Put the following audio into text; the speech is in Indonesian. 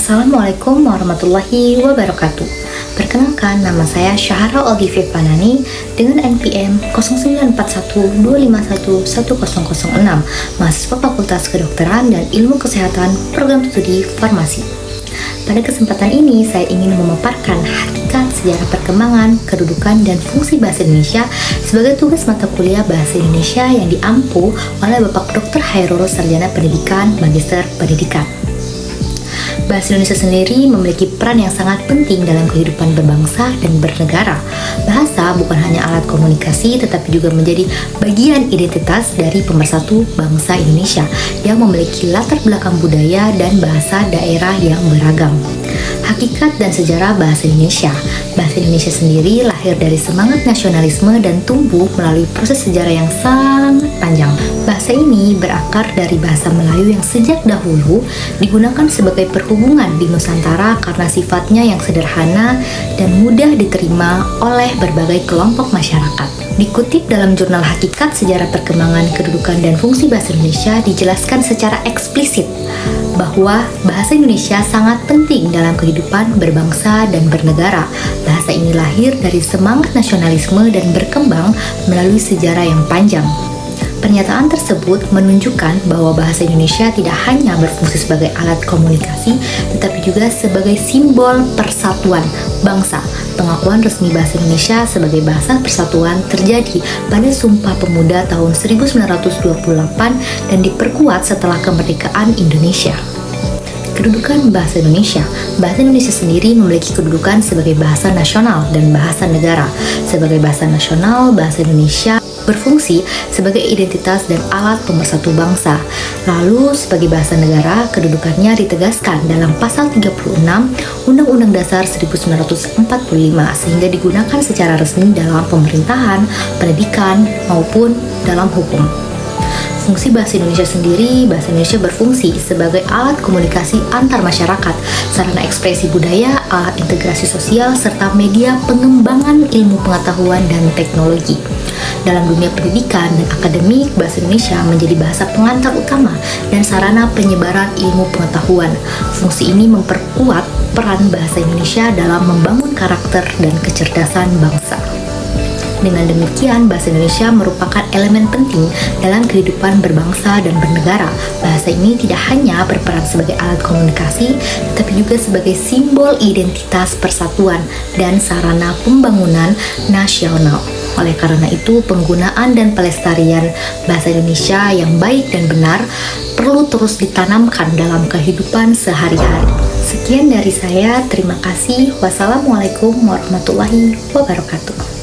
Assalamualaikum warahmatullahi wabarakatuh. Perkenalkan, nama saya Syahara Olivia Panani dengan NPM 094125110006, mahasiswa Fakultas Kedokteran dan Ilmu Kesehatan Program Studi Farmasi. Pada kesempatan ini, saya ingin memaparkan hakikat, sejarah perkembangan, kedudukan, dan fungsi Bahasa Indonesia sebagai tugas mata kuliah Bahasa Indonesia yang diampu oleh Bapak Dr. Hairul Sarjana Pendidikan, Magister Pendidikan. Bahasa Indonesia sendiri memiliki peran yang sangat penting dalam kehidupan berbangsa dan bernegara. Bahasa bukan hanya alat komunikasi, tetapi juga menjadi bagian identitas dari pemersatu bangsa Indonesia yang memiliki latar belakang budaya dan bahasa daerah yang beragam. Hakikat dan sejarah bahasa Indonesia. Bahasa Indonesia sendiri lahir dari semangat nasionalisme dan tumbuh melalui proses sejarah yang sangat panjang. Bahasa ini berakar dari bahasa Melayu yang sejak dahulu digunakan sebagai perhubungan di Nusantara karena sifatnya yang sederhana dan mudah diterima oleh berbagai kelompok masyarakat. Dikutip dalam jurnal Hakikat Sejarah Perkembangan Kedudukan dan Fungsi Bahasa Indonesia, dijelaskan secara eksplisit bahwa bahasa Indonesia sangat penting dalam kehidupan berbangsa dan bernegara. Bahasa ini lahir dari semangat nasionalisme dan berkembang melalui sejarah yang panjang. Pernyataan tersebut menunjukkan bahwa bahasa Indonesia tidak hanya berfungsi sebagai alat komunikasi, tetapi juga sebagai simbol persatuan bangsa. Pengakuan resmi bahasa Indonesia sebagai bahasa persatuan terjadi pada Sumpah Pemuda tahun 1928 dan diperkuat setelah kemerdekaan Indonesia. Kedudukan bahasa Indonesia. Bahasa Indonesia sendiri memiliki kedudukan sebagai bahasa nasional dan bahasa negara. Sebagai bahasa nasional, bahasa Indonesia berfungsi sebagai identitas dan alat pemersatu bangsa. Lalu, sebagai bahasa negara, kedudukannya ditegaskan dalam pasal 36 Undang-Undang Dasar 1945 sehingga digunakan secara resmi dalam pemerintahan, pendidikan, maupun dalam hukum. Fungsi bahasa Indonesia sendiri, bahasa Indonesia berfungsi sebagai alat komunikasi antar masyarakat, sarana ekspresi budaya, alat integrasi sosial, serta media pengembangan ilmu pengetahuan dan teknologi. Dalam dunia pendidikan dan akademik, bahasa Indonesia menjadi bahasa pengantar utama dan sarana penyebaran ilmu pengetahuan. Fungsi ini memperkuat peran bahasa Indonesia dalam membangun karakter dan kecerdasan bangsa. Dengan demikian, bahasa Indonesia merupakan elemen penting dalam kehidupan berbangsa dan bernegara. Bahasa ini tidak hanya berperan sebagai alat komunikasi, tetapi juga sebagai simbol identitas persatuan dan sarana pembangunan nasional. Oleh karena itu, penggunaan dan pelestarian bahasa Indonesia yang baik dan benar perlu terus ditanamkan dalam kehidupan sehari-hari. Sekian dari saya, terima kasih. Wassalamualaikum warahmatullahi wabarakatuh.